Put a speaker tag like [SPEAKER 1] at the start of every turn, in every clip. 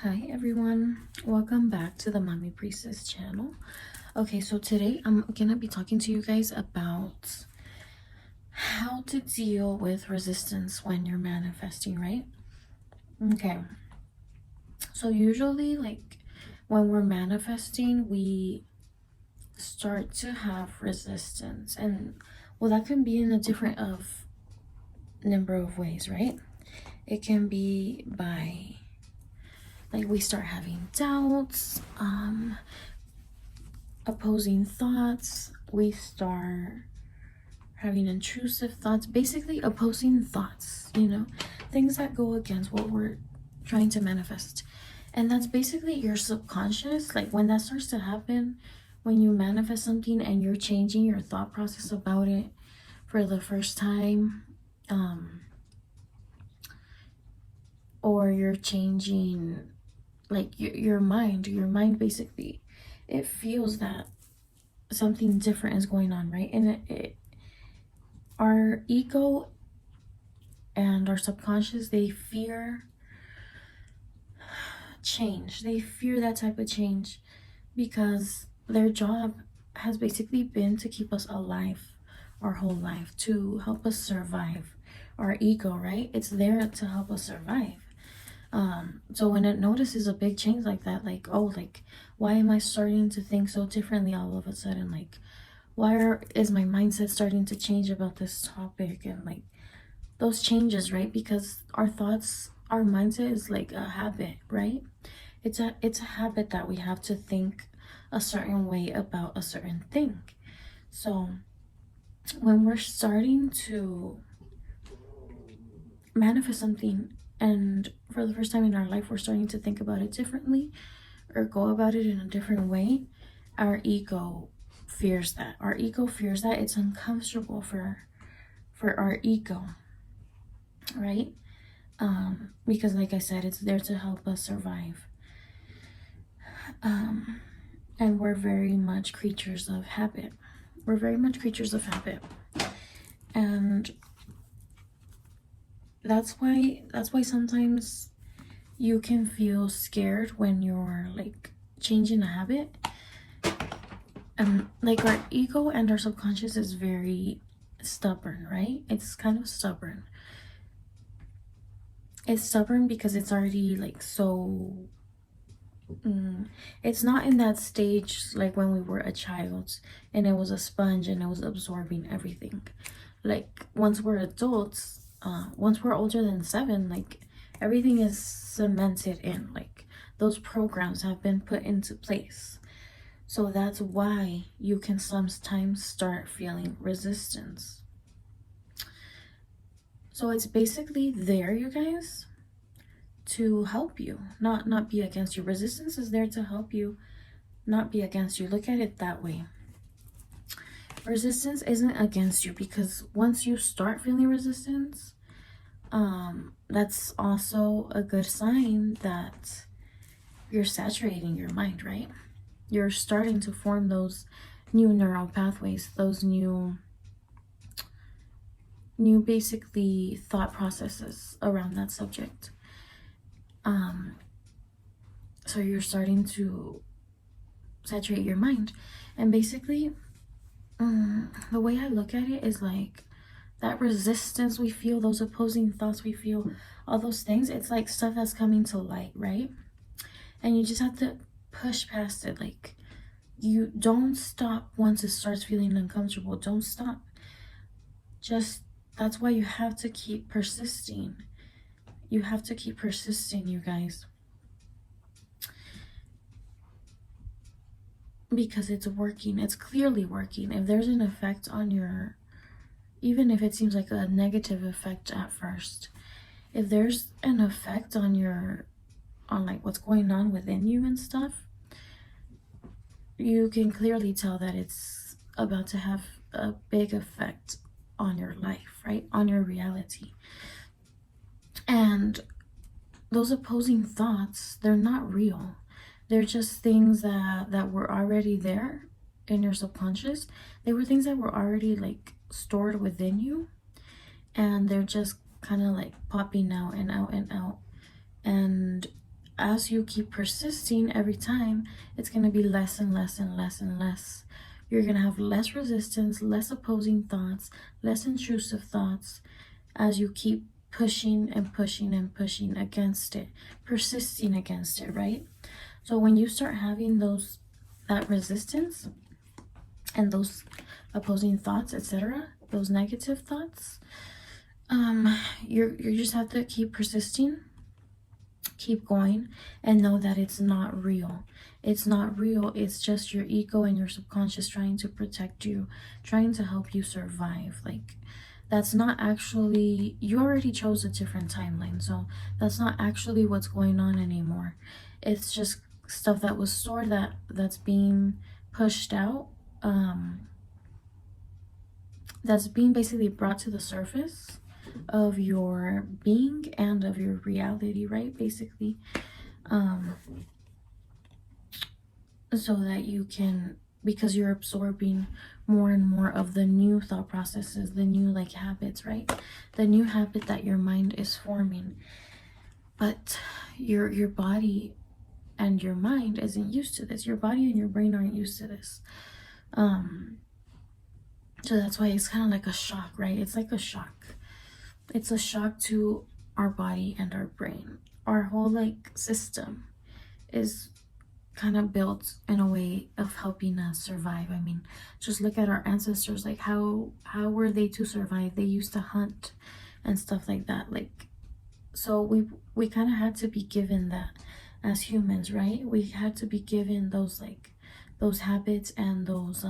[SPEAKER 1] Hi everyone, welcome back to the Mommy Priestess channel. Okay, so today I'm gonna be talking to you guys about how to deal with resistance when you're manifesting, right? Okay, so usually when we're manifesting, we start to have resistance, and well, that can be in a different of number of ways, right? It can be by we start having doubts, opposing thoughts, we start having intrusive thoughts, basically opposing thoughts, things that go against what we're trying to manifest. And that's basically your subconscious. Like when that starts to happen, when you manifest something and you're changing your thought process about it for the first time, or you're changing your mind basically, it feels that something different is going on, right? And our ego and our subconscious, they fear change. They fear that type of change because their job has basically been to keep us alive our whole life, to help us survive. Our ego, right? It's there to help us survive. So when it notices a big change like that, why am I starting to think so differently all of a sudden? Is my mindset starting to change about this topic? And those changes, right? Because our thoughts, our mindset is like a habit, right? It's a habit that we have to think a certain way about a certain thing. So when we're starting to manifest something, and for the first time in our life we're starting to think about it differently or go about it in a different way, our ego fears that. Our ego fears that. It's uncomfortable for our ego, right? Because like I said, it's there to help us survive. And we're very much creatures of habit. We're very much creatures of habit. And that's why sometimes you can feel scared when you're changing a habit. Our ego and our subconscious is very stubborn, right? It's kind of stubborn. It's stubborn because it's already it's not in that stage like when we were a child and it was a sponge and it was absorbing everything. Once we're adults, once we're older than 7, everything is cemented in. Those programs have been put into place. So that's why you can sometimes start feeling resistance. So it's basically there, you guys, to help you, not be against you. Resistance is there to help you, not be against you. Look at it that way. Resistance isn't against you, because once you start feeling resistance, that's also a good sign that you're saturating your mind, right? You're starting to form those new neural pathways, those new basically thought processes around that subject. So you're starting to saturate your mind. And basically, the way I look at it is that resistance we feel, those opposing thoughts we feel, all those things, it's like stuff that's coming to light, right? And you just have to push past it. You don't stop once it starts feeling uncomfortable. Don't stop. That's why you have to keep persisting. You have to keep persisting, you guys. Because it's working. It's clearly working. If there's an effect on your, even if it seems like a negative effect at first, if there's an effect on what's going on within you and stuff, you can clearly tell that it's about to have a big effect on your life, right? On your reality. And those opposing thoughts, they're not real. They're just things that were already there in your subconscious. They were things that were already stored within you, and they're just kind of popping out and out and out. And as you keep persisting every time, it's going to be less and less and less and less. You're going to have less resistance, less opposing thoughts, less intrusive thoughts as you keep pushing and pushing and pushing against it, persisting against it, right? So when you start having that resistance and those opposing thoughts, etc., those negative thoughts, you just have to keep persisting, keep going, and know that it's not real. It's not real. It's just your ego and your subconscious trying to protect you, trying to help you survive. Like, that's not actually, you already chose a different timeline, so that's not actually what's going on anymore. It's just stuff that was stored that's being pushed out, that's being basically brought to the surface of your being and of your reality, right? Basically, so that you can, because you're absorbing more and more of the new thought processes, the new like habits, right? The new habit that your mind is forming, but your body and your mind isn't used to this. Your body and your brain aren't used to this. So that's why it's kind of like a shock, right? It's like a shock. It's a shock to our body and our brain. Our whole like system is kind of built in a way of helping us survive. I mean, just look at our ancestors. Like, how were they to survive? They used to hunt and stuff like that. Like, so we kind of had to be given that as humans, right? We had to be given those habits and those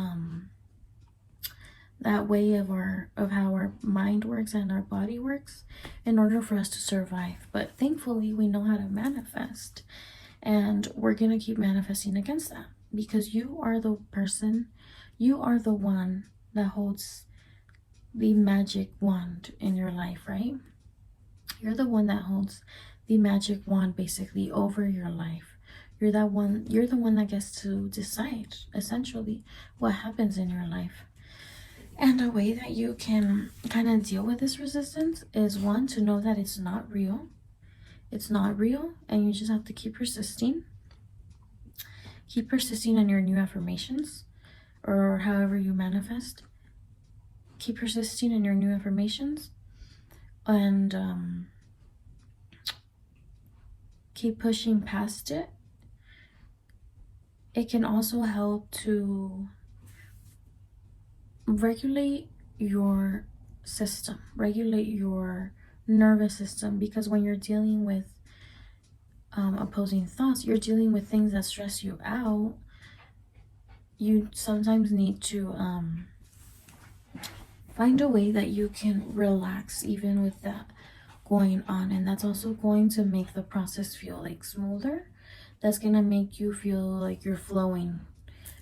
[SPEAKER 1] that way of how our mind works and our body works in order for us to survive. But thankfully we know how to manifest, and we're gonna keep manifesting against that, because you are the one that holds the magic wand in your life, right? You're the one that holds the magic wand basically over your life. You're the one that gets to decide essentially what happens in your life. And a way that you can kind of deal with this resistance is, one, to know that it's not real. It's not real, and you just have to keep persisting. Keep persisting on your new affirmations, or however you manifest. Keep persisting in your new affirmations, and keep pushing past it. It can also help to regulate your system, regulate your nervous system, because when you're dealing with opposing thoughts, you're dealing with things that stress you out. You sometimes need to find a way that you can relax even with that going on, and that's also going to make the process feel like smoother. That's gonna make you feel like you're flowing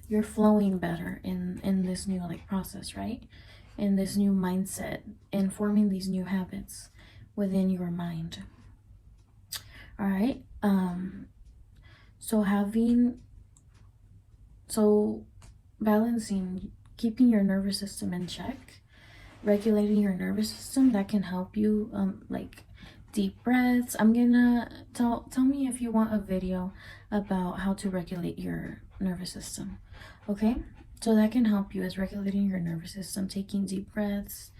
[SPEAKER 1] better in this new like process, right? In this new mindset and forming these new habits within your mind. All right. So balancing, keeping your nervous system in check, regulating your nervous system, that can help you like deep breaths. I'm gonna tell me if you want a video about how to regulate your nervous system. Okay, so that can help you as regulating your nervous system, taking deep breaths.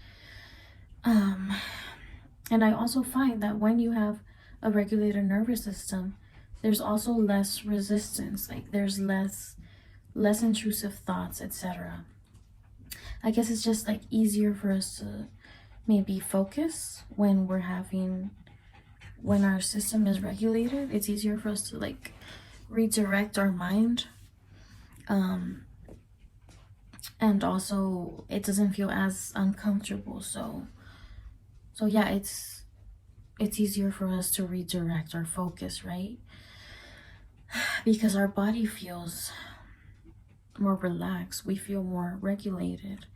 [SPEAKER 1] And I also find that when you have a regulated nervous system, there's also less resistance. Like, there's less intrusive thoughts, etc. I guess it's just like easier for us to maybe focus when our system is regulated. It's easier for us to like redirect our mind, and also it doesn't feel as uncomfortable. So yeah, it's easier for us to redirect our focus, right? Because our body feels more relaxed, we feel more regulated,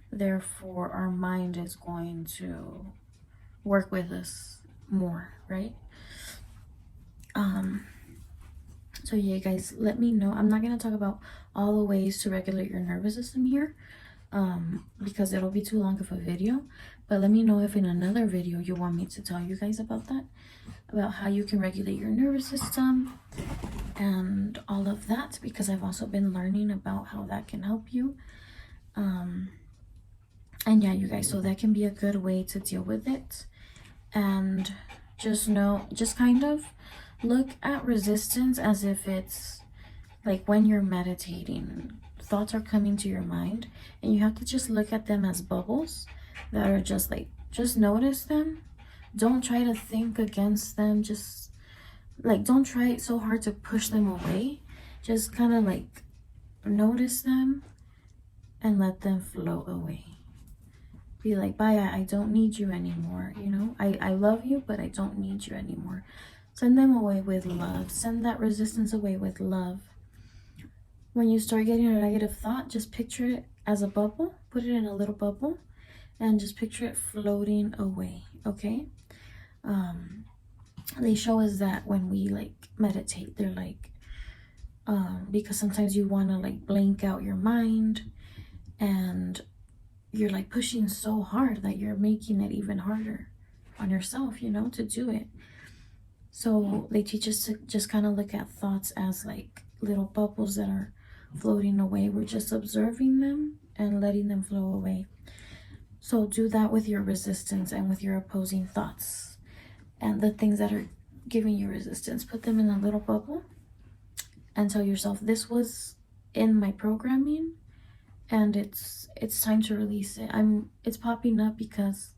[SPEAKER 1] therefore our mind is going to work with us more, right? So yeah, guys, let me know. I'm not going to talk about all the ways to regulate your nervous system here, because it'll be too long of a video. But let me know if in another video you want me to tell you guys about that, about how you can regulate your nervous system and all of that, because I've also been learning about how that can help you. And yeah, you guys, so that can be a good way to deal with it. And just kind of look at resistance as if it's like when you're meditating, thoughts are coming to your mind, and you have to just look at them as bubbles that are just notice them. Don't try to think against them. Just don't try so hard to push them away. Just kind of notice them and let them flow away. Be like, bye, I don't need you anymore. I love you, but I don't need you anymore. Send them away with love. Send that resistance away with love. When you start getting a negative thought, just picture it as a bubble. Put it in a little bubble and just picture it floating away, okay? They show us that when we meditate, they're because sometimes you want to blank out your mind, and you're pushing so hard that you're making it even harder on yourself, to do it. So they teach us to just kind of look at thoughts as little bubbles that are floating away. We're just observing them and letting them flow away. So do that with your resistance and with your opposing thoughts and the things that are giving you resistance. Put them in a little bubble and tell yourself, this was in my programming and it's time to release it. It's popping up because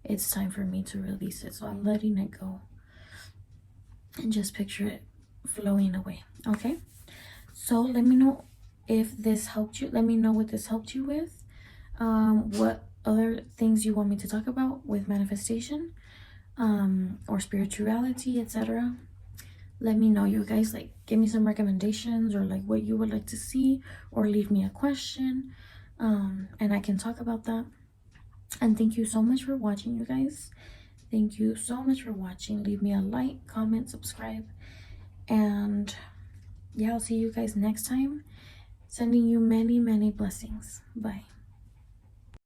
[SPEAKER 1] it's time for me to release it. So I'm letting it go. And just picture it flowing away, okay? So let me know if this helped you. Let me know what this helped you with. What other things you want me to talk about with manifestation, or spirituality, etc. Let me know, you guys. Give me some recommendations, or what you would like to see, or leave me a question, and I can talk about that. And thank you so much for watching, you guys. Thank you so much for watching. Leave me a like, comment, subscribe, and yeah, I'll see you guys next time. Sending you many, many blessings. Bye.